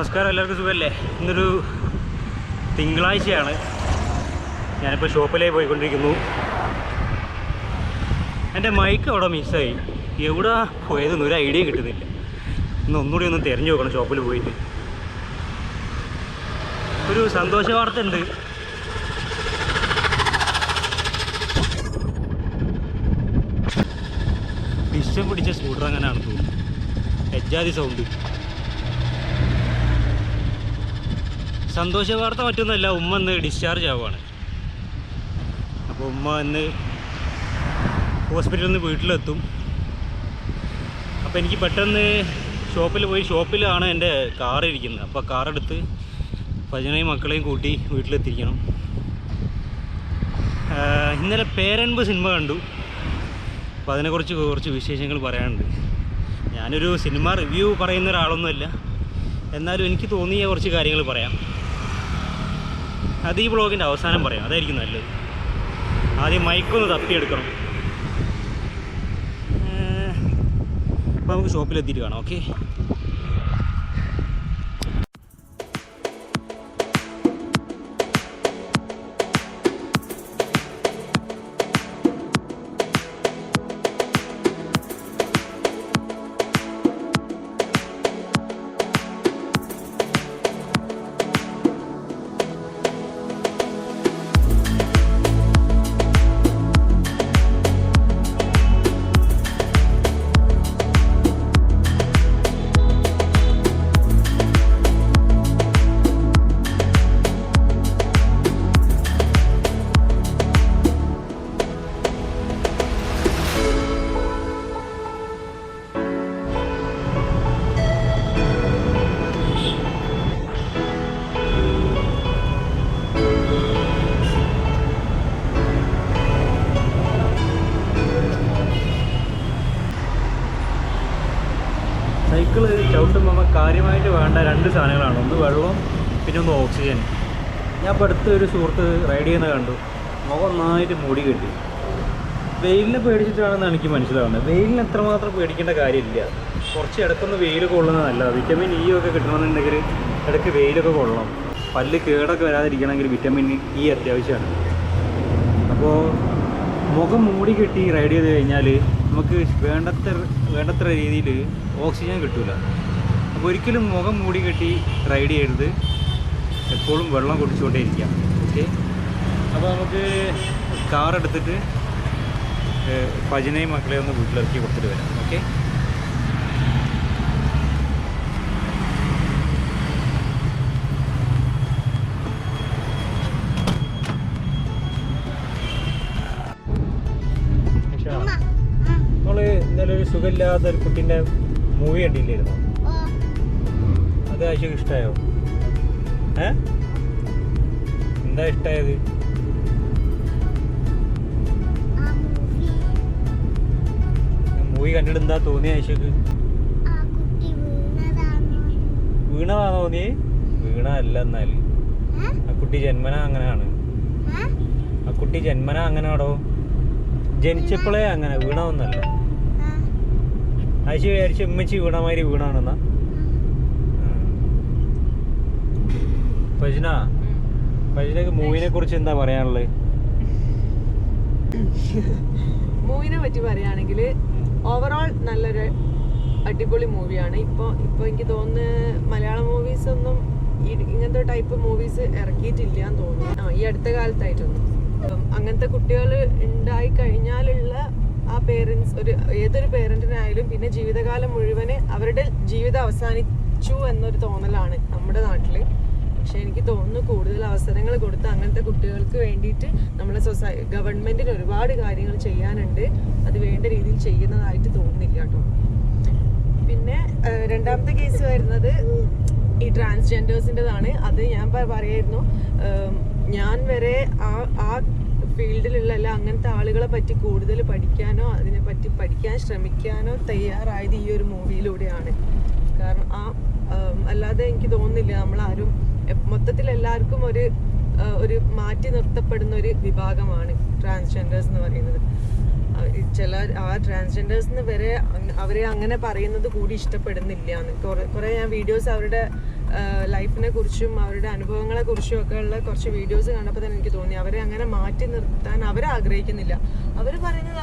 നമസ്കാരം, എല്ലാവർക്കും സുഖമല്ലേ? ഇന്നൊരു തിങ്കളാഴ്ചയാണ്. ഞാനിപ്പോൾ ഷോപ്പിലേക്ക് പോയിക്കൊണ്ടിരിക്കുന്നു. എൻ്റെ മൈക്ക് അവിടെ മിസ്സായി. എവിടെ പോയതെന്ന് ഒരു ഐഡിയ കിട്ടുന്നില്ല. ഇന്ന് ഒന്നുകൂടി ഒന്ന് തിരഞ്ഞു നോക്കണം ഷോപ്പിൽ പോയിട്ട്. ഒരു സന്തോഷ വാർത്ത ഉണ്ട്. ഡിസ്റ്റം പിടിച്ച സ്കൂട്ടർ അങ്ങനെയാണ് തോന്നുന്നു. എജ്ജാതി സൗണ്ട്. സന്തോഷ വാർത്ത മറ്റൊന്നുമല്ല, ഉമ്മ ഇന്ന് ഡിസ്ചാർജ് ആവുകയാണ്. അപ്പോൾ ഉമ്മ ഇന്ന് ഹോസ്പിറ്റലിൽ നിന്ന് വീട്ടിലെത്തും. അപ്പോൾ എനിക്ക് പെട്ടെന്ന് ഷോപ്പിലാണ് എൻ്റെ കാർ ഇരിക്കുന്നത്. അപ്പോൾ കാറെടുത്ത് ഭജനയും മക്കളെയും കൂട്ടി വീട്ടിലെത്തിക്കണം. ഇന്നലെ പേരൻപ് സിനിമ കണ്ടു. അപ്പോൾ അതിനെക്കുറിച്ച് കുറച്ച് വിശേഷങ്ങൾ പറയാനുണ്ട്. ഞാനൊരു സിനിമ റിവ്യൂ പറയുന്ന ഒരാളൊന്നുമല്ല, എന്നാലും എനിക്ക് തോന്നിയ കുറച്ച് കാര്യങ്ങൾ പറയാം. അത് ഈ വ്ളോഗിൻ്റെ അവസാനം പറയാം, അതായിരിക്കും നല്ലത്. ആദ്യം മൈക്കൊന്ന് തപ്പിയെടുക്കണം. അപ്പോൾ നമുക്ക് ഷോപ്പിലെത്തിയിട്ട് കാണാം. ഓക്കെ. സൈക്കിള് ചവിട്ടുമ്പോൾ കാര്യമായിട്ട് വേണ്ട രണ്ട് സാധനങ്ങളാണ്. ഒന്ന് വെള്ളം, പിന്നെ ഒന്ന് ഓക്സിജൻ. ഞാൻ ഇപ്പോൾ അടുത്ത് ഒരു സുഹൃത്ത് റൈഡ് ചെയ്യുന്നത് കണ്ടു. മുഖം നന്നായിട്ട് മൂടി കെട്ടി. വെയിലിനെ പേടിച്ചിട്ടാണെന്ന് എനിക്ക് മനസ്സിലാവുന്നത്. വെയിലിന് എത്രമാത്രം പേടിക്കേണ്ട കാര്യമില്ല. കുറച്ച് ഇടയ്ക്കൊന്ന് വെയിൽ കൊള്ളുന്നത് നല്ലതാണ്. വിറ്റമിൻ ഇ ഒക്കെ കിട്ടണമെന്നുണ്ടെങ്കിൽ ഇടയ്ക്ക് വെയിലൊക്കെ കൊള്ളണം. പല്ല് കേടൊക്കെ വരാതിരിക്കണമെങ്കിൽ വിറ്റമിൻ ഇ അത്യാവശ്യമാണ്. അപ്പോൾ മുഖം മൂടി കെട്ടി റൈഡ് ചെയ്ത് കഴിഞ്ഞാൽ നമുക്ക് വേണ്ടത്ര രീതിയിൽ ഓക്സിജൻ കിട്ടില്ല. അപ്പോൾ ഒരിക്കലും മുഖം മൂടി കെട്ടി റൈഡ് ചെയ്യരുത്. എപ്പോഴും വെള്ളം കുടിച്ചുകൊണ്ടേ ഇരിക്കാം. ഓക്കെ. അപ്പോൾ നമുക്ക് കാർ എടുത്തിട്ട് ഭജനയും മക്കളെ ഒന്ന് വീട്ടിലിറക്കി കൊടുത്തിട്ട് വരാം. ഓക്കെ. ഇന്നലെ ഒരു സുഖമില്ലാത്ത ഒരു കുട്ടീൻ്റെ മൂവി കണ്ടില്ലായിരുന്നു? അത് ആഴ്ചക്ക് ഇഷ്ടമായോ? എന്താ ഇഷ്ടമായത്? മൂവി കണ്ടിട്ട് എന്താ തോന്നിയ ആഴ്ചക്ക്? വീണതാ തോന്നിയേ? വീണ അല്ല. എന്നാൽ ആ കുട്ടി ജന്മന അങ്ങനെയാണ്. ആ കുട്ടി ജന്മന അങ്ങനെയാണോ? ജനിച്ചപ്പോഴേ അങ്ങനെ, വീണതൊന്നല്ല. ആഴ്ച വിചാരിച്ച ഉമ്മച്ചി വീണമാതിരി വീണാണെന്നാ. ഫജിനക്ക് മൂവിനെ കുറിച്ച് എന്താ പറയാനുള്ളത്? മൂവിനെ പറ്റി പറയുകയാണെങ്കിൽ ഓവറോൾ നല്ലൊരു അടിപൊളി മൂവിയാണ്. ഇപ്പോൾ എനിക്ക് തോന്നുന്നു മലയാളം മൂവീസ് ഒന്നും ഇങ്ങനത്തെ ടൈപ്പ് മൂവീസ് ഇറക്കിയിട്ടില്ല എന്ന് തോന്നുന്നു ഈ അടുത്ത കാലത്തായിട്ടൊന്നും. അങ്ങനത്തെ കുട്ടികൾ ഉണ്ടായി കഴിഞ്ഞാലുള്ള ആ പേരൻസ്, ഏതൊരു പേരൻറ്റിനായാലും പിന്നെ ജീവിതകാലം മുഴുവന് അവരുടെ ജീവിതം അവസാനിച്ചു എന്നൊരു തോന്നലാണ് നമ്മുടെ നാട്ടിൽ. പക്ഷെ എനിക്ക് തോന്നുന്നു കൂടുതൽ അവസരങ്ങൾ കൊടുത്ത് അങ്ങനത്തെ കുട്ടികൾക്ക് വേണ്ടിയിട്ട് നമ്മളെ ഗവൺമെൻറ്റിന് ഒരുപാട് കാര്യങ്ങൾ ചെയ്യാനുണ്ട്. അത് വേണ്ട രീതിയിൽ ചെയ്യുന്നതായിട്ട് തോന്നുന്നില്ല കേട്ടോ. പിന്നെ രണ്ടാമത്തെ കേസ് വരുന്നത് ഈ ട്രാൻസ്ജെൻഡേഴ്സിൻ്റെതാണ്. അത് ഞാൻ പറയായിരുന്നു, ഞാൻ വരെ ആ ഫീൽഡിലുള്ള അങ്ങനത്തെ ആളുകളെ പറ്റി കൂടുതൽ പഠിക്കാനോ അതിനെപ്പറ്റി പഠിക്കാൻ ശ്രമിക്കാനോ തയ്യാറായത് ഈ ഒരു മൂവിയിലൂടെയാണ്. കാരണം അല്ലാതെ എനിക്ക് തോന്നുന്നില്ല നമ്മളാരും മൊത്തത്തിൽ എല്ലാവർക്കും ഒരു മാറ്റി നിർത്തപ്പെടുന്ന ഒരു വിഭാഗമാണ് ട്രാൻസ്ജെൻഡേഴ്സ് എന്ന് പറയുന്നത്. ചില ആ ട്രാൻസ്ജെൻഡേഴ്സിന് വരെ അവരെ അങ്ങനെ പറയുന്നത് കൂടി ഇഷ്ടപ്പെടുന്നില്ല എന്ന്. കുറേ ഞാൻ വീഡിയോസ് അവരുടെ ലൈഫിനെ കുറിച്ചും അവരുടെ അനുഭവങ്ങളെ കുറിച്ചും ഒക്കെ ഉള്ള കുറച്ച് വീഡിയോസ് കണ്ടപ്പോൾ തന്നെ എനിക്ക് തോന്നി അവരെ അങ്ങനെ മാറ്റി നിർത്താൻ അവർ ആഗ്രഹിക്കുന്നില്ല. അവർ പറയുന്നത്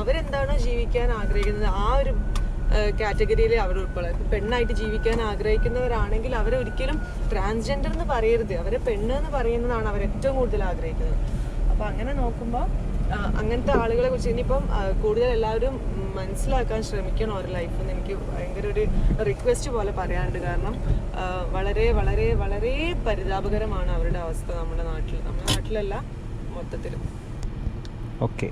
അവരെന്താണോ ജീവിക്കാൻ ആഗ്രഹിക്കുന്നത് ആ ഒരു കാറ്റഗറിയിൽ അവർ ഉൾപ്പെടുക. ഇപ്പം പെണ്ണായിട്ട് ജീവിക്കാൻ ആഗ്രഹിക്കുന്നവരാണെങ്കിൽ അവരൊരിക്കലും ട്രാൻസ്ജെൻഡർ എന്ന് പറയരുത്, അവരെ പെണ്ണ് എന്ന് പറയുന്നതാണ് അവർ ഏറ്റവും കൂടുതൽ ആഗ്രഹിക്കുന്നത്. അപ്പം അങ്ങനെ നോക്കുമ്പോൾ അങ്ങനത്തെ ആളുകളെ കുറിച്ച് ഇനിയിപ്പം കൂടുതൽ എല്ലാവരും മനസ്സിലാക്കാൻ ശ്രമിക്കണം അവരുടെ ലൈഫിൽ നിന്ന് എനിക്ക് ഭയങ്കര ഒരു റിക്വസ്റ്റ് പോലെ പറയാനുണ്ട്. കാരണം വളരെ വളരെ വളരെ പരിതാപകരമാണ് അവരുടെ അവസ്ഥ നമ്മുടെ നാട്ടിലല്ല മൊത്തത്തിൽ. ഓക്കെ,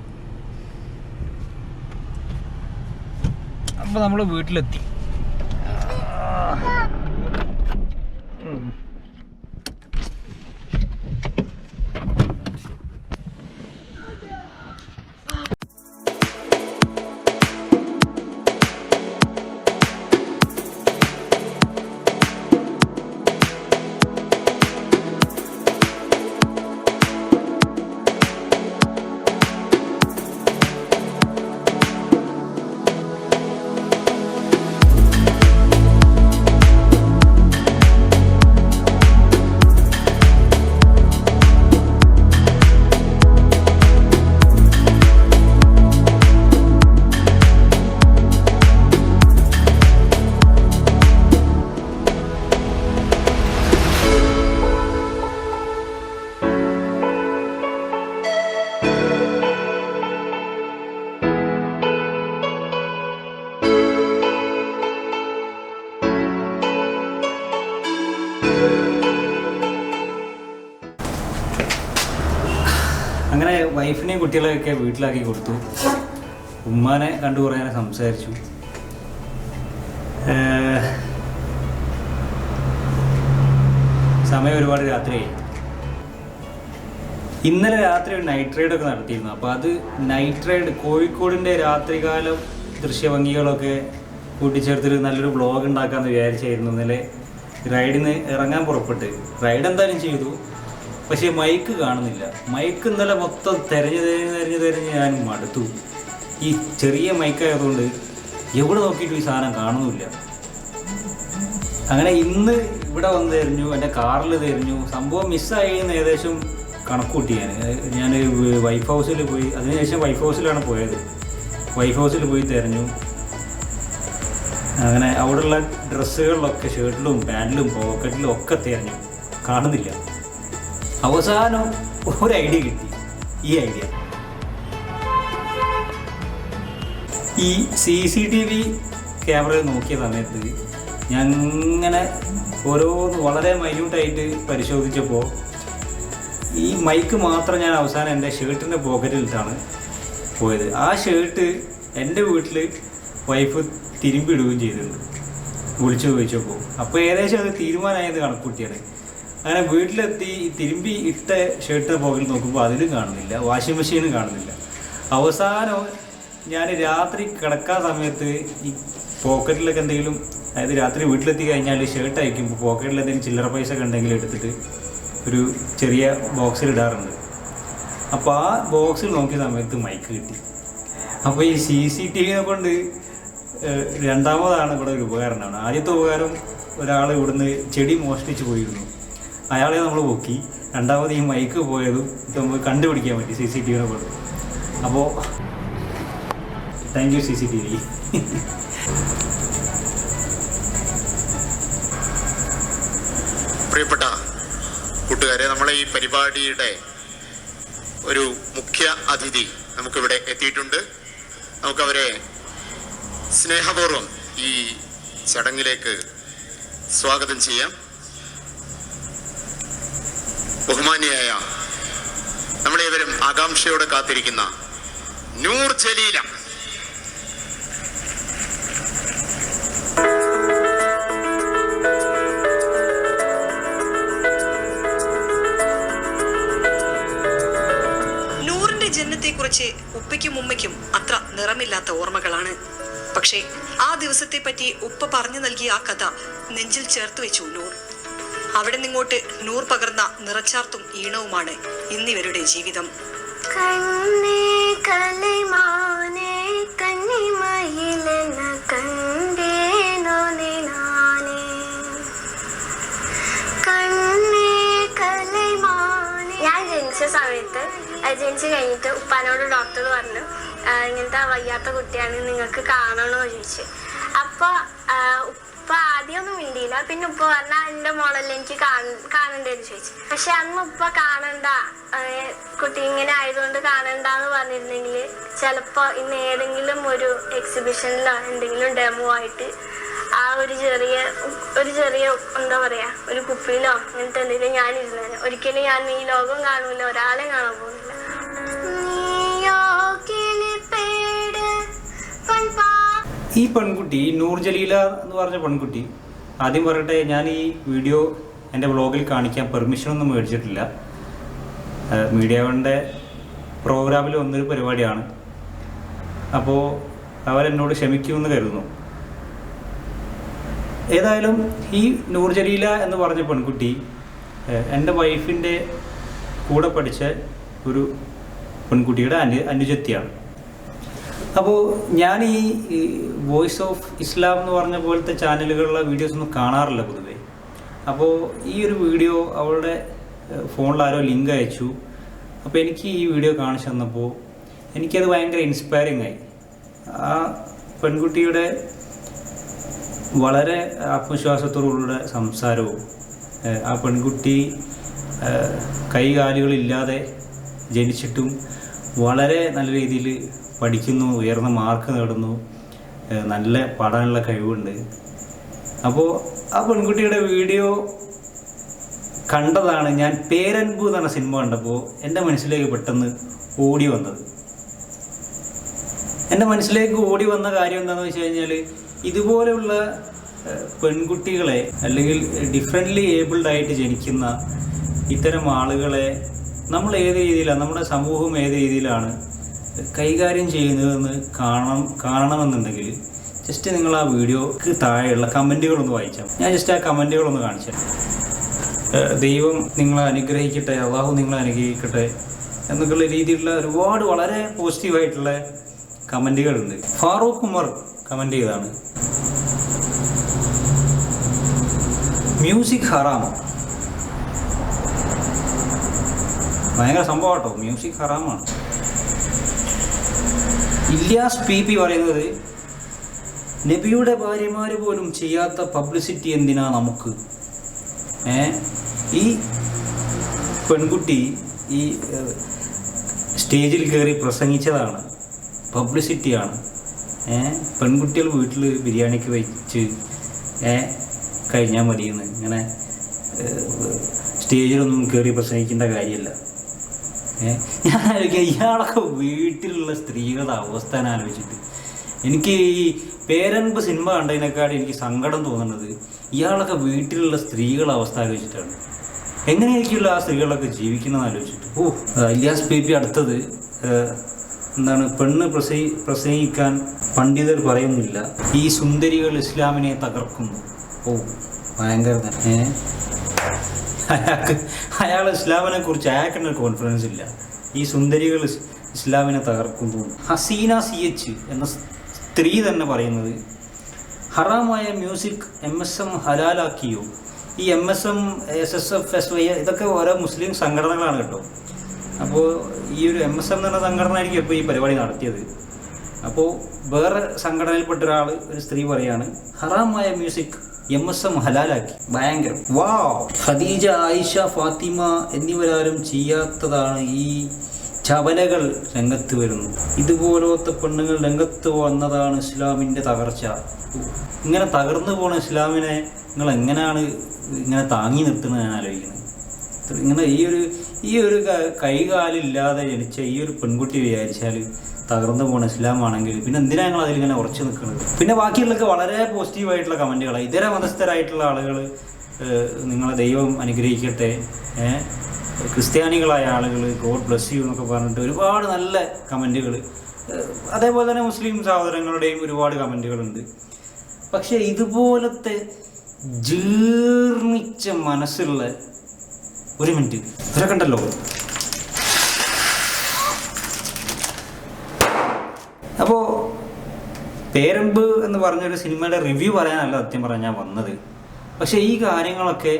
അപ്പോൾ നമ്മൾ വീട്ടിലെത്തി. അങ്ങനെ വൈഫിനെയും കുട്ടികളെയൊക്കെ വീട്ടിലാക്കി കൊടുത്തു. ഉമ്മാനെ കണ്ടു കുറേ സംസാരിച്ചു. സമയം ഒരുപാട് രാത്രിയായി. ഇന്നലെ രാത്രി ഒരു നൈറ്റ് റൈഡൊക്കെ നടത്തിയിരുന്നു. അപ്പോൾ അത് നൈറ്റ് റൈഡ് കോഴിക്കോടിൻ്റെ രാത്രികാലം ദൃശ്യഭംഗികളൊക്കെ കൂട്ടിച്ചേർത്തിട്ട് നല്ലൊരു വ്ളോഗ് ഉണ്ടാക്കാമെന്ന് വിചാരിച്ചായിരുന്നു. ഇന്നലെ റൈഡിന് ഇറങ്ങാൻ പുറപ്പെട്ട് റൈഡ് എന്തായാലും ചെയ്തു. പക്ഷേ മൈക്ക് കാണുന്നില്ല. മൈക്ക് ഇന്നലെ മൊത്തം തിരഞ്ഞ് ഞാൻ മടുത്തു. ഈ ചെറിയ മൈക്കായതുകൊണ്ട് എവിടെ നോക്കിയിട്ടും ഈ സാധനം കാണുന്നില്ല. അങ്ങനെ ഇന്ന് ഇവിടെ വന്ന് തിരഞ്ഞു, എൻ്റെ കാറിൽ തിരഞ്ഞു. സംഭവം മിസ്സായി എന്ന് ഏകദേശം കണക്ക് കൂട്ടി. ഞാൻ വൈഫ് ഹൗസിൽ പോയി, അതിനുശേഷം വൈഫ് ഹൗസിലാണ് പോയത്. വൈഫ് ഹൗസിൽ പോയി തിരഞ്ഞു. അങ്ങനെ അവിടെയുള്ള ഡ്രസ്സുകളിലൊക്കെ, ഷർട്ടിലും പാൻറ്റിലും പോക്കറ്റിലും ഒക്കെ തിരഞ്ഞു, കാണുന്നില്ല. അവസാനം ഒരു ഐഡിയ കിട്ടി. ഈ ഐഡിയ ഈ CCTV ക്യാമറയിൽ നോക്കിയ സമയത്ത് ഞാൻ ഇങ്ങനെ ഓരോന്ന് വളരെ മൈന്യൂട്ടായിട്ട് പരിശോധിച്ചപ്പോൾ ഈ മൈക്ക് മാത്രം ഞാൻ അവസാനം എൻ്റെ ഷർട്ടിൻ്റെ പോക്കറ്റിലിട്ടാണ് പോയത്. ആ ഷർട്ട് എൻ്റെ വീട്ടിൽ വൈഫ് തിരുമ്പിടുകയും ചെയ്തിട്ടുണ്ട് വിളിച്ചു ചോദിച്ചപ്പോൾ. അപ്പോൾ ഏകദേശം അത് തീരുമാനമായത് കണക്കൂട്ടിയാണ്. അങ്ങനെ വീട്ടിലെത്തി തിരുമ്പി ഇട്ട ഷർട്ടിൻ്റെ പോക്കറ്റിൽ നോക്കുമ്പോൾ അതിലും കാണുന്നില്ല, വാഷിംഗ് മെഷീനും കാണുന്നില്ല. അവസാനം ഞാൻ രാത്രി കിടക്കാൻ സമയത്ത് ഈ പോക്കറ്റിലൊക്കെ എന്തെങ്കിലും, അതായത് രാത്രി വീട്ടിലെത്തി കഴിഞ്ഞാൽ ഷർട്ട് അയക്കുമ്പോൾ പോക്കറ്റിൽ എന്തെങ്കിലും ചില്ലറ പൈസ ഒക്കെ ഉണ്ടെങ്കിൽ എടുത്തിട്ട് ഒരു ചെറിയ ബോക്സിൽ ഇടാറുണ്ട്. അപ്പോൾ ആ ബോക്സിൽ നോക്കിയ സമയത്ത് മൈക്ക് കിട്ടി. അപ്പോൾ ഈ CCTV കൊണ്ട് രണ്ടാമതാണ് ഇവിടെ ഒരു ഉപകാരമാണ്. ആദ്യത്തെ ഉപകാരം, ഒരാൾ ഇവിടുന്ന് ചെടി മോഷ്ടിച്ച് പോയിരുന്നു, അയാളെ നമ്മൾ പൊക്കി. രണ്ടാമത് ഈ മൈക്ക് പോയതും നമുക്ക് കണ്ടുപിടിക്കാൻ പറ്റി CCTV കൊണ്ട്. അപ്പോൾ താങ്ക് യു CCTV. പ്രിയപ്പെട്ട കൂട്ടുകാരെ, നമ്മളെ ഈ പരിപാടിയുടെ ഒരു മുഖ്യ അതിഥി നമുക്കിവിടെ എത്തിയിട്ടുണ്ട്. നമുക്കവരെ സ്നേഹപൂർവ്വം ഈ ചടങ്ങിലേക്ക് സ്വാഗതം ചെയ്യാം. ബഹുമാന്യയായ, നമ്മളേവരും ആകാംക്ഷയോടെ കാത്തിരിക്കുന്ന നൂർ ജലീല. നൂറിന്റെ ജന്മത്തെക്കുറിച്ച് ഉപ്പയ്ക്കും ഉമ്മയ്ക്കും അത്ര നിറമില്ലാത്ത ഓർമ്മകളാണ്. പക്ഷേ ആ ദിവസത്തെ പറ്റി ഉപ്പ പറഞ്ഞു നൽകിയ ആ കഥ നെഞ്ചിൽ ചേർത്ത് വെച്ചു നൂർ. അവിടെ നിങ്ങോട്ട് നൂർ പകർന്ന നിറച്ചാർത്തും ഈണവുമാണ് ഇന്നിവരുടെ ജീവിതം. സമയത്ത് ജനിച്ചു കഴിഞ്ഞിട്ട് ഉപ്പാനോട് ഡോക്ടർ പറഞ്ഞു ഇങ്ങനത്തെ വയ്യാത്ത കുട്ടിയാണ്, നിങ്ങൾക്ക് കാണണോ ചോദിച്ചു. അപ്പോൾ ഉപ്പ ആദ്യമൊന്നും മിണ്ടിയില്ല. പിന്നെ ഉപ്പ പറഞ്ഞാൽ എൻ്റെ മോളല്ലേ എനിക്ക് കാണണ്ടേന്ന് ചോദിച്ചു. പക്ഷെ അന്ന് ഉപ്പ കാണണ്ട, കുട്ടി ഇങ്ങനെ ആയതുകൊണ്ട് കാണണ്ടെന്ന് പറഞ്ഞിരുന്നെങ്കിൽ ചിലപ്പോൾ ഇന്ന് ഏതെങ്കിലും ഒരു എക്സിബിഷനിലോ എന്തെങ്കിലും ഡെമോ ആയിട്ട് ആ ഒരു ചെറിയ എന്താ പറയാ ഒരു കുപ്പിയിലോ അങ്ങനത്തെ എന്തെങ്കിലും ഞാനിരുന്നേനെ. ഒരിക്കലും ഞാൻ ഈ ലോകം കാണൂല, ഒരാളെ കാണാൻ പോകുന്നില്ല. ഈ പെൺകുട്ടി നൂർ ജലീല എന്ന് പറഞ്ഞ പെൺകുട്ടി, ആദ്യം പറയട്ടെ, ഞാൻ ഈ വീഡിയോ എൻ്റെ വ്ളോഗിൽ കാണിക്കാൻ പെർമിഷനൊന്നും മേടിച്ചിട്ടില്ല. മീഡിയ വണ്ണിൻ്റെ പ്രോഗ്രാമിൽ വന്നൊരു പരിപാടിയാണ്. അപ്പോൾ അവരെന്നോട് ക്ഷമിക്കുമെന്ന് കരുതുന്നു. ഏതായാലും ഈ നൂർ ജലീല എന്ന് പറഞ്ഞ പെൺകുട്ടി എൻ്റെ വൈഫിൻ്റെ കൂടെ പഠിച്ച ഒരു പെൺകുട്ടിയുടെ അനുജത്തിയാണ്. അപ്പോൾ ഞാൻ ഈ വോയിസ് ഓഫ് ഇസ്ലാം എന്ന് പറഞ്ഞ പോലത്തെ ചാനലുകളിലെ വീഡിയോസ് ഒന്നും കാണാറില്ല പൊതുവേ. അപ്പോൾ ഈ ഒരു വീഡിയോ അവളുടെ ഫോണിൽ ആരോ ലിങ്ക് അയച്ചു. അപ്പോൾ എനിക്ക് ഈ വീഡിയോ കാണിച്ചു തന്നപ്പോൾ എനിക്കത് ഭയങ്കര ഇൻസ്പയറിംഗ് ആയി. ആ പെൺകുട്ടിയുടെ വളരെ ആത്മവിശ്വാസത്തോടുള്ള സംസാരവും, ആ പെൺകുട്ടി കൈകാലുകളില്ലാതെ ജനിച്ചിട്ടും വളരെ നല്ല രീതിയിൽ പഠിക്കുന്നു, ഉയർന്ന മാർക്ക് നേടുന്നു, നല്ല പഠനമുള്ള കഴിവുണ്ട്. അപ്പോൾ ആ പെൺകുട്ടിയുടെ വീഡിയോ കണ്ടതാണ് ഞാൻ പേരൻപു എന്ന് പറഞ്ഞ സിനിമ കണ്ടപ്പോൾ എൻ്റെ മനസ്സിലേക്ക് പെട്ടെന്ന് ഓടി വന്നത്. എൻ്റെ മനസ്സിലേക്ക് ഓടി വന്ന കാര്യം എന്താണെന്ന് വെച്ച് കഴിഞ്ഞാൽ, ഇതുപോലെയുള്ള പെൺകുട്ടികളെ അല്ലെങ്കിൽ ഡിഫറെൻ്റ്ലി ഏബിൾഡ് ആയിട്ട് ജനിക്കുന്ന ഇത്തരം ആളുകളെ നമ്മൾ ഏത് രീതിയിലാണ്, നമ്മുടെ സമൂഹം ഏത് രീതിയിലാണ് കൈകാര്യം ചെയ്യുന്നതെന്ന് കാണണമെന്നുണ്ടെങ്കിൽ ജസ്റ്റ് നിങ്ങൾ ആ വീഡിയോക്ക് താഴെയുള്ള കമൻറ്റുകളൊന്ന് വായിച്ചാൽ. ഞാൻ ജസ്റ്റ് ആ കമൻറ്റുകളൊന്ന് കാണിച്ചു. ദൈവം നിങ്ങളെ അനുഗ്രഹിക്കട്ടെ, അള്ളാഹു നിങ്ങളെ അനുഗ്രഹിക്കട്ടെ എന്നൊക്കെയുള്ള രീതിയിലുള്ള ഒരുപാട് വളരെ പോസിറ്റീവായിട്ടുള്ള കമൻറ്റുകളുണ്ട്. ഫാറൂഖ് ഉമർ കമൻറ്റ് ചെയ്താണ്, മ്യൂസിക് ഹറാം. ഭയങ്കര സംഭവം കേട്ടോ, മ്യൂസിക് ഹറാമാണ്. ഇല്യാസ് പി പറയുന്നത്, നബിയുടെ ഭാര്യമാർ പോലും ചെയ്യാത്ത പബ്ലിസിറ്റി എന്തിനാ നമുക്ക്. ഈ പെൺകുട്ടി ഈ സ്റ്റേജിൽ കയറി പ്രസംഗിച്ചതാണ്, പബ്ലിസിറ്റിയാണ്. പെൺകുട്ടികൾ വീട്ടിൽ ബിരിയാണിക്ക് വെച്ച് കഴിഞ്ഞാൽ മതിയെന്ന് ഇങ്ങനെ സ്റ്റേജിലൊന്നും കയറി പ്രസംഗിക്കേണ്ട കാര്യമില്ല. ഞാൻ ആലോചിക്കുക, ഇയാളൊക്കെ വീട്ടിലുള്ള സ്ത്രീകളുടെ അവസ്ഥ ആലോചിച്ചിട്ട് എനിക്ക് ഈ പേരൻപ് സിനിമ കണ്ടതിനേക്കാൾ എനിക്ക് സങ്കടം തോന്നുന്നത് ഇയാളൊക്കെ വീട്ടിലുള്ള സ്ത്രീകളുടെ അവസ്ഥ ആലോചിച്ചിട്ടാണ്. എങ്ങനെയായിരിക്കുമല്ലോ ആ സ്ത്രീകളൊക്കെ ജീവിക്കുന്നതെന്ന് ആലോചിച്ചിട്ട്. ഇല്യാസ് പി അടുത്തത് എന്താണ്, പെണ്ണ് പ്രസംഗിക്കാൻ പണ്ഡിതർ പറയുന്നില്ല, ഈ സുന്ദരികൾ ഇസ്ലാമിനെ തകർക്കുന്നു. ഭയങ്കര തന്നെ. അയാൾ ഇസ്ലാമിനെ കുറിച്ച് അയാൾക്കെന്നെ കോൺഫിഡൻസ് ഇല്ല. ഈ സുന്ദരികൾ ഇസ്ലാമിനെ തകർക്കുന്നു. ഹസീന CH എന്ന സ്ത്രീ തന്നെ പറയുന്നത്, ഹറാമായ മ്യൂസിക് MSM ഹലാലാക്കിയോ. ഈ MSM, SSF, SY ഇതൊക്കെ ഓരോ മുസ്ലിം സംഘടനകളാണ് കേട്ടോ. അപ്പോൾ ഈ ഒരു MSM എന്ന് പറഞ്ഞ സംഘടന ആയിരിക്കും ഇപ്പോൾ ഈ പരിപാടി നടത്തിയത്. അപ്പോൾ വേറെ സംഘടനയിൽപ്പെട്ട ഒരു സ്ത്രീ പറയാണ്, ഹറാമായ മ്യൂസിക് MSM ഹലാലാക്കി. ഭയങ്കര ഖദീജ, ആയിഷ, ഫാത്തിമ എന്നിവരാരും ചെയ്യാത്തതാണ് ഈ ചവലകൾ രംഗത്ത് വരുന്നു. ഇതുപോലത്തെ പെണ്ണുങ്ങൾ രംഗത്ത് വന്നതാണ് ഇസ്ലാമിൻ്റെ തകർച്ച. ഇങ്ങനെ തകർന്നു പോണ ഇസ്ലാമിനെ നിങ്ങൾ എങ്ങനെയാണ് ഇങ്ങനെ താങ്ങി നിർത്തുന്നത് ഞാൻ ആലോചിക്കുന്നത്. ഇങ്ങനെ ഈ ഒരു കൈകാലില്ലാതെ ജനിച്ച ഈ ഒരു പെൺകുട്ടി വിചാരിച്ചാൽ തകർന്നു പോണ ഇസ്ലാമാണെങ്കിൽ പിന്നെ എന്തിനാണ് ഞങ്ങൾ അതിലിങ്ങനെ ഉറച്ചു നിൽക്കുന്നത്. പിന്നെ ബാക്കിയുള്ളതൊക്കെ വളരെ പോസിറ്റീവായിട്ടുള്ള കമൻറ്റുകളാണ്. ഇതര മതസ്ഥരായിട്ടുള്ള ആളുകൾ നിങ്ങളെ ദൈവം അനുഗ്രഹിക്കട്ടെ, ക്രിസ്ത്യാനികളായ ആളുകൾ ഗോഡ് ബ്ലസ് യു എന്നൊക്കെ പറഞ്ഞിട്ട് ഒരുപാട് നല്ല കമൻറ്റുകൾ. അതേപോലെ തന്നെ മുസ്ലിം സഹോദരങ്ങളുടെയും ഒരുപാട് കമൻറ്റുകളുണ്ട്. പക്ഷേ ഇതുപോലത്തെ ജീർണിച്ച മനസ്സുള്ള ഒരു മിനിറ്റ് ഇതൊക്കെ ഉണ്ടല്ലോ. അപ്പോൾ പേരമ്പ് എന്ന് പറഞ്ഞൊരു സിനിമയുടെ റിവ്യൂ പറയാനല്ല സത്യം പറഞ്ഞാൽ ഞാൻ വന്നത്. പക്ഷേ ഈ കാര്യങ്ങളൊക്കെ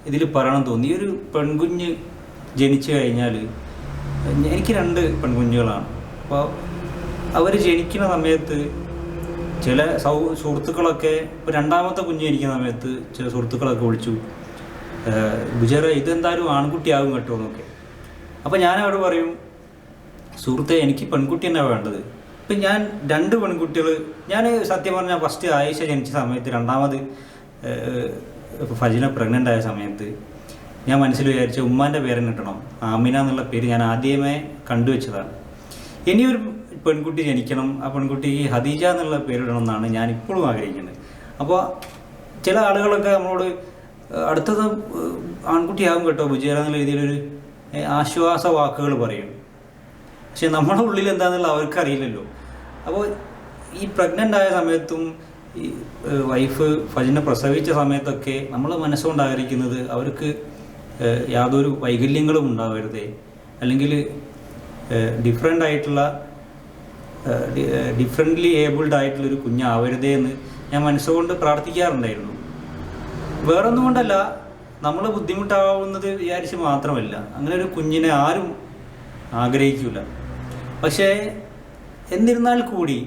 ഇതിൽ പറയണം തോന്നി. ഈ ഒരു പെൺകുഞ്ഞ് ജനിച്ചു കഴിഞ്ഞാൽ എനിക്ക് 2 പെൺകുഞ്ഞുങ്ങളാണ്. അപ്പോൾ അവർ ജനിക്കുന്ന സമയത്ത് ചില സുഹൃത്തുക്കളൊക്കെ, ഇപ്പോൾ 2ാമത്തെ കുഞ്ഞ് ജനിക്കുന്ന സമയത്ത് ചില സുഹൃത്തുക്കളൊക്കെ വിളിച്ചു, ബുജറ ഇതെന്തായാലും ആൺകുട്ടിയാകും കേട്ടോ എന്നൊക്കെ. അപ്പോൾ ഞാനവിടെ പറയും, സുഹൃത്തെ എനിക്ക് പെൺകുട്ടി തന്നെ വേണ്ടത്. ഇപ്പം ഞാൻ 2 പെൺകുട്ടികൾ, ഞാൻ സത്യം പറഞ്ഞാൽ ഫസ്റ്റ് ആയിഷ ജനിച്ച സമയത്ത്, 2ാമത് ഫജിന പ്രഗ്നൻ്റ് ആയ സമയത്ത് ഞാൻ മനസ്സിൽ വിചാരിച്ച ഉമ്മാൻ്റെ പേരിന് കിട്ടണം, ആമിന എന്നുള്ള പേര് ഞാൻ ആദ്യമേ കണ്ടുവച്ചതാണ്. ഇനിയൊരു പെൺകുട്ടി ജനിക്കണം, ആ പെൺകുട്ടിക്ക് ഹദീജ എന്നുള്ള പേരിടണം എന്നാണ് ഞാൻ ഇപ്പോഴും ആഗ്രഹിക്കുന്നത്. അപ്പോൾ ചില ആളുകളൊക്കെ നമ്മളോട് അടുത്തത് ആൺകുട്ടിയാകും കേട്ടോ ബുജേറ എന്നുള്ള രീതിയിലൊരു ആശ്വാസ വാക്കുകൾ പറയും. പക്ഷെ നമ്മുടെ ഉള്ളിൽ എന്താണെന്നുള്ള അവർക്കറിയില്ലല്ലോ. അപ്പോൾ ഈ പ്രഗ്നൻ്റ് ആയ സമയത്തും ഈ വൈഫ് ഫജിനെ പ്രസവിച്ച സമയത്തൊക്കെ നമ്മൾ മനസ്സുകൊണ്ട് ആഗ്രഹിക്കുന്നത് അവർക്ക് യാതൊരു വൈകല്യങ്ങളും ഉണ്ടാവരുതേ, അല്ലെങ്കിൽ ഡിഫറെൻ്റ്ലി ഏബിൾഡ് ആയിട്ടുള്ളൊരു കുഞ്ഞാവരുതേ എന്ന് ഞാൻ മനസ്സുകൊണ്ട് പ്രാർത്ഥിക്കാറുണ്ടായിരുന്നു. വേറൊന്നും കൊണ്ടല്ല, നമ്മൾ ബുദ്ധിമുട്ടാവുന്നത് വിചാരിച്ച് മാത്രമല്ല, അങ്ങനെ ഒരു കുഞ്ഞിനെ ആരും ആഗ്രഹിക്കില്ല. പക്ഷേ എന്നിരുന്നാൽ കൂടി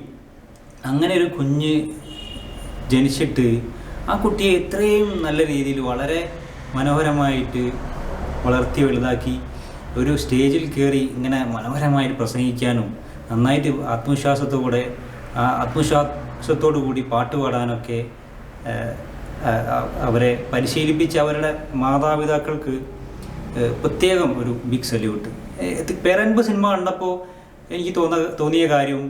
അങ്ങനെ ഒരു കുഞ്ഞ് ജനിച്ചിട്ട് ആ കുട്ടിയെ ഇത്രയും നല്ല രീതിയിൽ വളരെ മനോഹരമായിട്ട് വളർത്തി വലുതാക്കി ഒരു സ്റ്റേജിൽ കയറി ഇങ്ങനെ മനോഹരമായിട്ട് പ്രസംഗിക്കാനും നന്നായിട്ട് ആത്മവിശ്വാസത്തോടു കൂടി പാട്ട് പാടാനൊക്കെ അവരെ പരിശീലിപ്പിച്ച് അവരുടെ മാതാപിതാക്കൾക്ക് പ്രത്യേകം ഒരു ബിഗ് സല്യൂട്ട്. പേരൻപ് സിനിമ കണ്ടപ്പോൾ എനിക്ക് തോന്നിയ കാര്യം,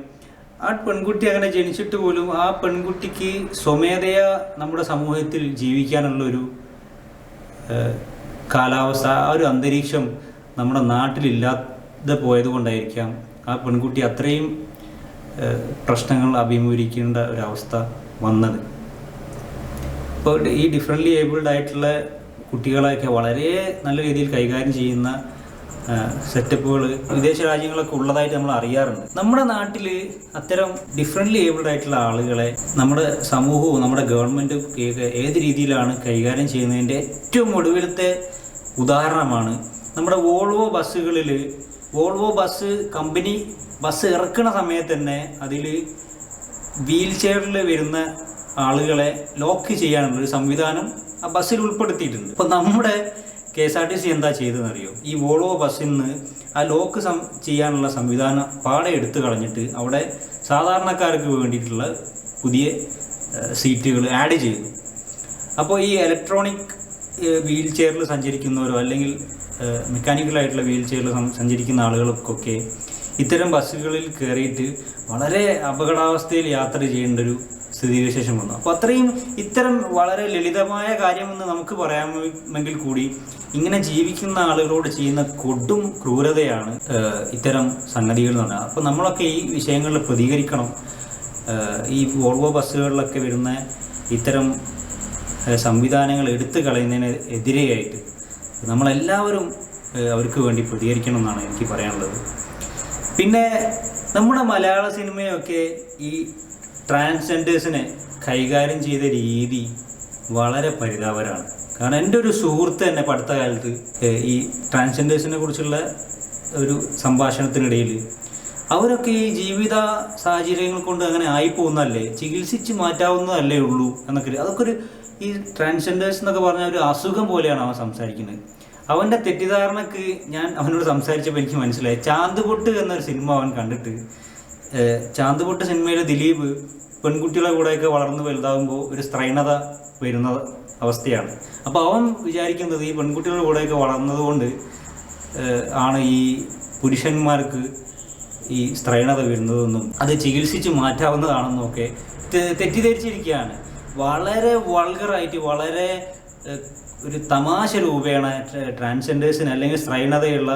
ആ പെൺകുട്ടി അങ്ങനെ ജനിച്ചിട്ട് പോലും ആ പെൺകുട്ടിക്ക് സ്വമേധയാ നമ്മുടെ സമൂഹത്തിൽ ജീവിക്കാനുള്ളൊരു കാലാവസ്ഥ, ആ ഒരു അന്തരീക്ഷം നമ്മുടെ നാട്ടിലില്ലാതെ പോയത് കൊണ്ടായിരിക്കാം ആ പെൺകുട്ടി അത്രയും പ്രശ്നങ്ങൾ അഭിമുഖീകരിക്കേണ്ട ഒരവസ്ഥ വന്നത്. ഇപ്പോൾ ഈ ഡിഫറെൻ്റ്ലി ഏബിൾഡ് ആയിട്ടുള്ള കുട്ടികളെയൊക്കെ വളരെ നല്ല രീതിയിൽ കൈകാര്യം ചെയ്യുന്ന സെറ്റപ്പുകൾ വിദേശ രാജ്യങ്ങളൊക്കെ ഉള്ളതായിട്ട് നമ്മൾ അറിയാറുണ്ട്. നമ്മുടെ നാട്ടിൽ അത്തരം ഡിഫറെൻ്റ്ലി ഏബിൾഡ് ആയിട്ടുള്ള ആളുകളെ നമ്മുടെ സമൂഹവും നമ്മുടെ ഗവൺമെൻറ്റും ഏത് രീതിയിലാണ് കൈകാര്യം ചെയ്യുന്നതിൻ്റെ ഏറ്റവും ഒടുവിലത്തെ ഉദാഹരണമാണ് നമ്മുടെ വോൾവോ ബസ് കമ്പനി ബസ് ഇറക്കുന്ന സമയത്ത് തന്നെ അതിൽ വീൽ ചെയറിൽ വരുന്ന ആളുകളെ ലോക്ക് ചെയ്യാനുള്ളൊരു സംവിധാനം ആ ബസ്സിൽ ഉൾപ്പെടുത്തിയിട്ടുണ്ട്. അപ്പോൾ നമ്മുടെ KSRTC എന്താ ചെയ്തതെന്നറിയോ? ഈ വോൾവോ ബസ്സിൽ നിന്ന് ആ ലോക്ക് ചെയ്യാനുള്ള സംവിധാനം പാടെ എടുത്തു കളഞ്ഞിട്ട് അവിടെ സാധാരണക്കാർക്ക് വേണ്ടിയിട്ടുള്ള പുതിയ സീറ്റുകൾ ആഡ് ചെയ്തു. അപ്പോൾ ഈ ഇലക്ട്രോണിക് വീൽ ചെയറിൽ സഞ്ചരിക്കുന്നവരോ അല്ലെങ്കിൽ മെക്കാനിക്കലായിട്ടുള്ള വീൽ ചെയറിൽ സഞ്ചരിക്കുന്ന ആളുകൾക്കൊക്കെ ഇത്തരം ബസ്സുകളിൽ കയറിയിട്ട് വളരെ അപകടാവസ്ഥയിൽ യാത്ര ചെയ്യേണ്ട ഒരു സ്ഥിതിവിശേഷം വന്നു. അപ്പോൾ ഇത്തരം വളരെ ലളിതമായ കാര്യമെന്ന് നമുക്ക് പറയാമെങ്കിൽ കൂടി ഇങ്ങനെ ജീവിക്കുന്ന ആളുകളോട് ചെയ്യുന്ന കൊടും ക്രൂരതയാണ് ഇത്തരം സംഗതികൾ എന്ന് പറഞ്ഞാൽ. അപ്പോൾ നമ്മളൊക്കെ ഈ വിഷയങ്ങളിൽ പ്രതികരിക്കണം. ഈ വോൾവോ ബസ്സുകളിലൊക്കെ വരുന്ന ഇത്തരം സംവിധാനങ്ങൾ എടുത്തു കളയുന്നതിന് എതിരെയായിട്ട് നമ്മളെല്ലാവരും അവർക്ക് വേണ്ടി പ്രതികരിക്കണം എന്നാണ് എനിക്ക് പറയാനുള്ളത്. പിന്നെ നമ്മുടെ മലയാള സിനിമയൊക്കെ ഈ ട്രാൻസ്ജെൻഡേഴ്സിനെ കൈകാര്യം ചെയ്ത രീതി വളരെ പരിതാപകരമാണ്. കാരണം എൻ്റെ ഒരു സുഹൃത്ത് തന്നെ അടുത്ത കാലത്ത് ഈ ട്രാൻസ്ജെൻഡേഴ്സിനെ കുറിച്ചുള്ള ഒരു സംഭാഷണത്തിനിടയിൽ അവരൊക്കെ ഈ ജീവിത സാഹചര്യങ്ങൾ കൊണ്ട് അങ്ങനെ ആയിപ്പോകുന്നതല്ലേ, ചികിത്സിച്ച് മാറ്റാവുന്നതല്ലേ ഉള്ളൂ എന്നൊക്കെ. അതൊക്കെ ഈ ട്രാൻസ്ജെൻഡേഴ്സ് എന്നൊക്കെ പറഞ്ഞാൽ ഒരു അസുഖം പോലെയാണ് അവൻ സംസാരിക്കുന്നത്. അവൻ്റെ തെറ്റിദ്ധാരണക്ക് ഞാൻ അവനോട് സംസാരിച്ചപ്പോൾ എനിക്ക് മനസ്സിലായി. ചാന്തുപൊട്ട് എന്നൊരു സിനിമ അവൻ കണ്ടിട്ട്, ചാന്തുപൊട്ട് സിനിമയിൽ ദിലീപ് പെൺകുട്ടികളെ കൂടെയൊക്കെ വളർന്ന് വലുതാകുമ്പോൾ ഒരു സ്ത്രൈണത വരുന്ന അവസ്ഥയാണ്. അപ്പോൾ അവൻ വിചാരിക്കുന്നത് ഈ പെൺകുട്ടികളുടെ കൂടെയൊക്കെ വളർന്നതുകൊണ്ട് ആണ് ഈ പുരുഷന്മാർക്ക് ഈ സ്ത്രൈണത വരുന്നതെന്നും അത് ചികിത്സിച്ച് മാറ്റാവുന്നതാണെന്നൊക്കെ തെറ്റിദ്ധരിച്ചിരിക്കുകയാണ്. വളരെ വൾഗറായിട്ട് വളരെ ഒരു തമാശ രൂപേണ ട്രാൻസ്ജെൻഡേഴ്സിന് അല്ലെങ്കിൽ സ്ത്രൈണതയുള്ള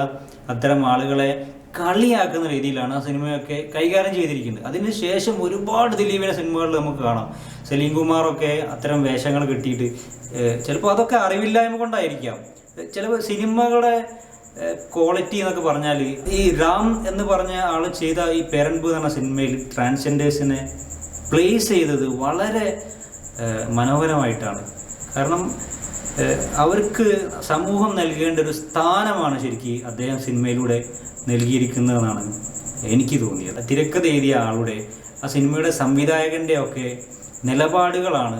അത്തരം ആളുകളെ കളിയാക്കുന്ന രീതിയിലാണ് ആ സിനിമയൊക്കെ കൈകാര്യം ചെയ്തിരിക്കുന്നത്. അതിന് ശേഷം ഒരുപാട് ദിലീപിൻ്റെ സിനിമകളിൽ നമുക്ക് കാണാം. സലീം കുമാറൊക്കെ അത്തരം വേഷങ്ങൾ കിട്ടിയിട്ട്, ചിലപ്പോൾ അതൊക്കെ അറിവില്ലായ്മ കൊണ്ടായിരിക്കാം. ചിലപ്പോൾ സിനിമകളുടെ ക്വാളിറ്റി എന്നൊക്കെ പറഞ്ഞാൽ ഈ രാം എന്ന് പറഞ്ഞ ആൾ ചെയ്ത ഈ പേരൻപ് എന്ന് പറഞ്ഞ സിനിമയിൽ ട്രാൻസ്ജെൻഡേഴ്സിനെ പ്ലേസ് ചെയ്തത് വളരെ മനോഹരമായിട്ടാണ്. കാരണം അവർക്ക് സമൂഹം നൽകേണ്ട ഒരു സ്ഥാനമാണ് ശരിക്കും അദ്ദേഹം സിനിമയിലൂടെ നൽകിയിരിക്കുന്നതെന്നാണ് എനിക്ക് തോന്നിയത്. തിരക്കഥ എഴുതിയ ആളുടെ, ആ സിനിമയുടെ സംവിധായകൻ്റെ ഒക്കെ നിലപാടുകളാണ്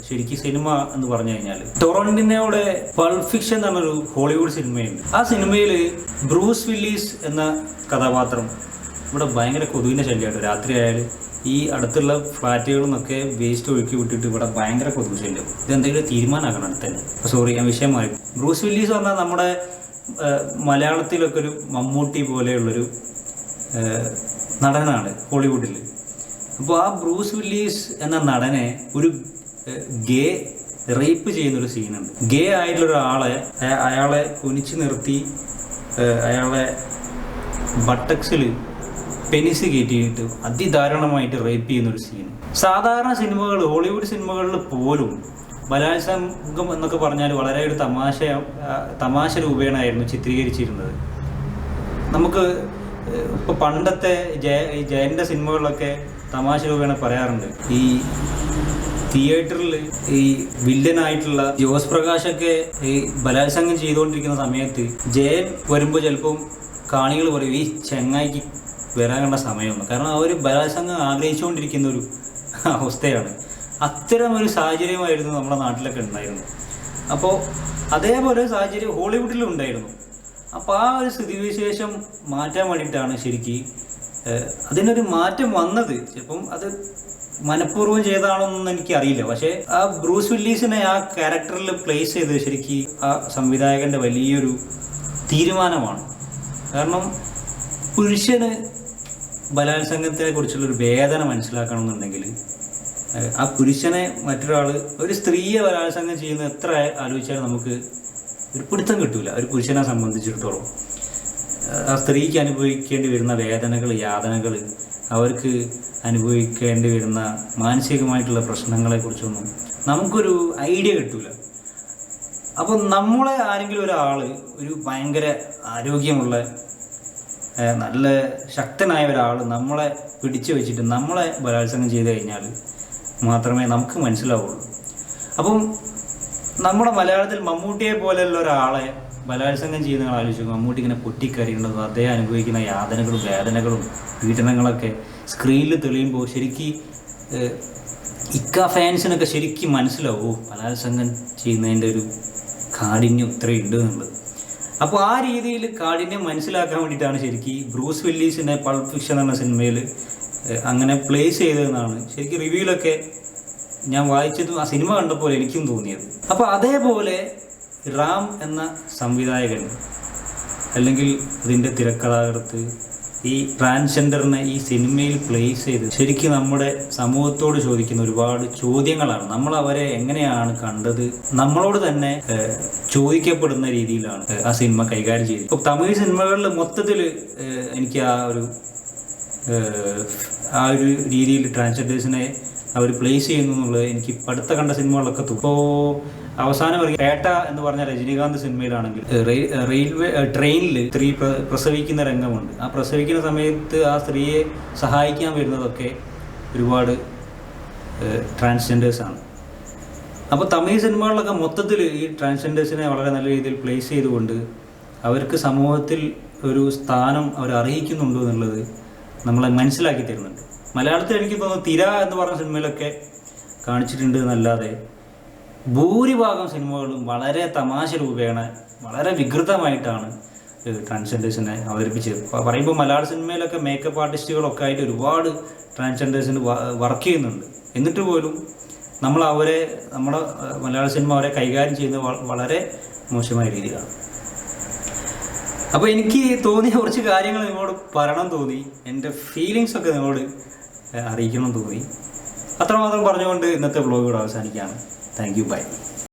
ശരിക്കും സിനിമ എന്ന് പറഞ്ഞു കഴിഞ്ഞാൽ. ടൊറന്റിനോടെ പൾപ്പ് ഫിക്ഷൻ എന്ന് പറഞ്ഞൊരു ഹോളിവുഡ് സിനിമയുണ്ട്. ആ സിനിമയിൽ ബ്രൂസ് വില്ലീസ് എന്ന കഥാപാത്രം ഇവിടെ ഭയങ്കര കൊതുകിൻ്റെ ശല്യമായിട്ട് രാത്രി ആയാലും ഈ അടുത്തുള്ള ഫ്ലാറ്റുകളിൽ നിന്നൊക്കെ വേസ്റ്റ് ഒഴുക്കി വിട്ടിട്ട് ഇവിടെ ഭയങ്കര കൊതുക് ശല്യം. ഇതെന്തെങ്കിലും തീരുമാനമാക്കണം അടുത്ത് തന്നെ. സോറി, ഞാൻ വിഷയം മാറി. ബ്രൂസ് വില്ലീസ് പറഞ്ഞാൽ നമ്മുടെ മലയാളത്തിലൊക്കെ ഒരു മമ്മൂട്ടി പോലെയുള്ളൊരു നടനാണ് ഹോളിവുഡിൽ. അപ്പോൾ ആ ബ്രൂസ് വില്ലീസ് എന്ന നടനെ ഒരു ഗേ റേപ്പ് ചെയ്യുന്നൊരു സീനുണ്ട്. ഗേ ആയിട്ടുള്ളൊരാളെ അയാളെ കുനിച്ച് നിർത്തി അയാളെ ബട്ടക്സിൽ പെനിസ് കയറ്റിയിട്ട് അതിദാരുണമായിട്ട് റേപ്പ് ചെയ്യുന്നൊരു സീൻ. സാധാരണ സിനിമകൾ, ഹോളിവുഡ് സിനിമകളിൽ പോലും ബലാത്സംഗം എന്നൊക്കെ പറഞ്ഞാൽ വളരെ ഒരു തമാശ രൂപേണായിരുന്നു ചിത്രീകരിച്ചിരുന്നത്. നമുക്ക് ഇപ്പോൾ പണ്ടത്തെ ജയൻ്റെ സിനിമകളിലൊക്കെ തമാശ രൂപേണ പറയാറുണ്ട്. ഈ തിയേറ്ററിൽ ഈ വില്ലനായിട്ടുള്ള ജോസ് പ്രകാശൊക്കെ ഈ ബലാത്സംഗം ചെയ്തുകൊണ്ടിരിക്കുന്ന സമയത്ത് ജയൻ വരുമ്പോൾ ചിലപ്പം കാണികൾ പറയും ഈ ചെങ്ങായിക്ക് വരാൻ കണ്ട സമയമൊന്നും. കാരണം അവർ ബലാത്സംഗം ആഗ്രഹിച്ചുകൊണ്ടിരിക്കുന്ന ഒരു അവസ്ഥയാണ്. അത്തരം ഒരു സാഹചര്യമായിരുന്നു നമ്മുടെ നാട്ടിലൊക്കെ ഉണ്ടായിരുന്നു. അപ്പോൾ അതേപോലെ ഒരു സാഹചര്യം ഹോളിവുഡിലും ഉണ്ടായിരുന്നു. അപ്പോൾ ആ ഒരു സ്ഥിതിവിശേഷം മാറ്റാൻ വേണ്ടിയിട്ടാണ് ശരിക്കും അതിനൊരു മാറ്റം വന്നത്. ചിലപ്പം അത് മനഃപൂർവ്വം ചെയ്താണോന്നൊന്നും എനിക്കറിയില്ല. പക്ഷേ ആ ബ്രൂസ് വില്ലീസിനെ ആ ക്യാരക്ടറിൽ പ്ലേസ് ചെയ്ത് ശരിക്കും ആ സംവിധായകൻ്റെ വലിയൊരു തീരുമാനമാണ്. കാരണം പുരുഷന് ബലാത്സംഗത്തെ കുറിച്ചുള്ളൊരു വേദന മനസ്സിലാക്കണമെന്നുണ്ടെങ്കിൽ ആ പുരുഷനെ മറ്റൊരാൾ, ഒരു സ്ത്രീയെ ബലാത്സംഗം ചെയ്യുന്നത് എത്ര ആലോചിച്ചാലും നമുക്ക് ഒരു പിടുത്തം കിട്ടൂല. ഒരു പുരുഷനെ സംബന്ധിച്ചിടത്തോളം ആ സ്ത്രീക്ക് അനുഭവിക്കേണ്ടി വരുന്ന വേദനകൾ, യാതനകൾ, അവർക്ക് അനുഭവിക്കേണ്ടി വരുന്ന മാനസികമായിട്ടുള്ള പ്രശ്നങ്ങളെക്കുറിച്ചൊന്നും നമുക്കൊരു ഐഡിയ കിട്ടൂല. അപ്പോൾ നമ്മളെ ആരെങ്കിലും ഒരാൾ ഒരു ഭയങ്കര ആരോഗ്യമുള്ള നല്ല ശക്തനായ ഒരാൾ നമ്മളെ പിടിച്ചു വെച്ചിട്ട് നമ്മളെ ബലാത്സംഗം ചെയ്ത് കഴിഞ്ഞാൽ മാത്രമേ നമുക്ക് മനസ്സിലാവുള്ളൂ. അപ്പം നമ്മുടെ മലയാളത്തിൽ മമ്മൂട്ടിയെ പോലെയുള്ള ഒരാളെ ബലാത്സംഗം ചെയ്യുന്ന ആലോചിച്ചു. മമ്മൂട്ടി ഇങ്ങനെ പൊട്ടിക്കറിയുന്നത്, അദ്ദേഹം അനുഭവിക്കുന്ന യാതനകളും വേദനകളും പീഡനങ്ങളൊക്കെ സ്ക്രീനിൽ തെളിയുമ്പോൾ ശരിക്കും ഫാൻസിനൊക്കെ ശരിക്കും മനസ്സിലാവും ബലാത്സംഗം ചെയ്യുന്നതിൻ്റെ ഒരു കാഠിന്യം ഇത്രയുണ്ട് എന്നുള്ളത്. അപ്പോൾ ആ രീതിയിൽ കാഠിന്യം മനസ്സിലാക്കാൻ വേണ്ടിയിട്ടാണ് ശരിക്കും ബ്രൂസ് വില്ലീസിനെ പൾപ്പ് ഫിക്ഷൻ എന്ന സിനിമയിൽ അങ്ങനെ പ്ലേസ് ചെയ്തതെന്നാണ് ശരിക്കും റിവ്യൂലൊക്കെ ഞാൻ വായിച്ചതും ആ സിനിമ കണ്ടപ്പോൾ എനിക്കും തോന്നിയത്. അപ്പോൾ അതേപോലെ റാം എന്ന സംവിധായകൻ അല്ലെങ്കിൽ ഇതിൻ്റെ തിരക്കഥാകൃത്ത് ഈ ട്രാൻസ്ജെൻഡറിനെ ഈ സിനിമയിൽ പ്ലേസ് ചെയ്ത് ശരിക്കും നമ്മുടെ സമൂഹത്തോട് ചോദിക്കുന്ന ഒരുപാട് ചോദ്യങ്ങളാണ്. നമ്മൾ അവരെ എങ്ങനെയാണ് കണ്ടത്, നമ്മളോട് തന്നെ ചോദിക്കപ്പെടുന്ന രീതിയിലാണ് ആ സിനിമ കൈകാര്യം ചെയ്തത്. ഇപ്പോൾ തമിഴ് സിനിമകളിൽ മൊത്തത്തിൽ എനിക്ക് ആ ഒരു രീതിയിൽ ട്രാൻസ്ജെൻഡേഴ്സിനെ അവർ പ്ലേസ് ചെയ്യുന്നു എന്നുള്ളത് എനിക്ക് അടുത്ത കണ്ട സിനിമകളിലൊക്കെ തോന്നും. ഇപ്പോൾ അവസാനം പേട്ട എന്ന് പറഞ്ഞ രജനീകാന്ത് സിനിമയിലാണെങ്കിൽ ട്രെയിനിൽ സ്ത്രീ പ്രസവിക്കുന്ന രംഗമുണ്ട്. ആ പ്രസവിക്കുന്ന സമയത്ത് ആ സ്ത്രീയെ സഹായിക്കാൻ വരുന്നതൊക്കെ ഒരുപാട് ട്രാൻസ്ജെൻഡേഴ്സാണ്. അപ്പോൾ തമിഴ് സിനിമകളിലൊക്കെ മൊത്തത്തിൽ ഈ ട്രാൻസ്ജെൻഡേഴ്സിനെ വളരെ നല്ല രീതിയിൽ പ്ലേസ് ചെയ്തുകൊണ്ട് അവർക്ക് സമൂഹത്തിൽ ഒരു സ്ഥാനം അവർ അർഹിക്കുന്നുണ്ടോ എന്നുള്ളത് നമ്മളെ മനസ്സിലാക്കി തരുന്നുണ്ട്. മലയാളത്തിൽ എനിക്ക് തോന്നുന്നു തിര എന്ന് പറഞ്ഞ സിനിമയിലൊക്കെ കാണിച്ചിട്ടുണ്ട് എന്നല്ലാതെ ഭൂരിഭാഗം സിനിമകളും വളരെ തമാശ രൂപേണ വളരെ വികൃതമായിട്ടാണ് ട്രാൻസ്ജെൻഡേഴ്സിനെ അവതരിപ്പിച്ചത്. പറയുമ്പോൾ മലയാള സിനിമയിലൊക്കെ മേക്കപ്പ് ആർട്ടിസ്റ്റുകളൊക്കെ ആയിട്ട് ഒരുപാട് ട്രാൻസ്ജെൻഡേഴ്സിന് വർക്ക് ചെയ്യുന്നുണ്ട്. എന്നിട്ട് പോലും നമ്മുടെ മലയാള സിനിമ അവരെ കൈകാര്യം ചെയ്യുന്നത് വളരെ മോശമായ രീതിയിലാണ്. അപ്പോൾ എനിക്ക് തോന്നിയ കുറച്ച് കാര്യങ്ങൾ നിങ്ങളോട് പറയണം തോന്നി, എൻ്റെ ഫീലിങ്സൊക്കെ നിങ്ങളോട് അറിയിക്കണം തോന്നി. അത്രമാത്രം പറഞ്ഞുകൊണ്ട് ഇന്നത്തെ വ്ളോഗ് ഇവിടെ അവസാനിക്കുകയാണ്. Thank you, by.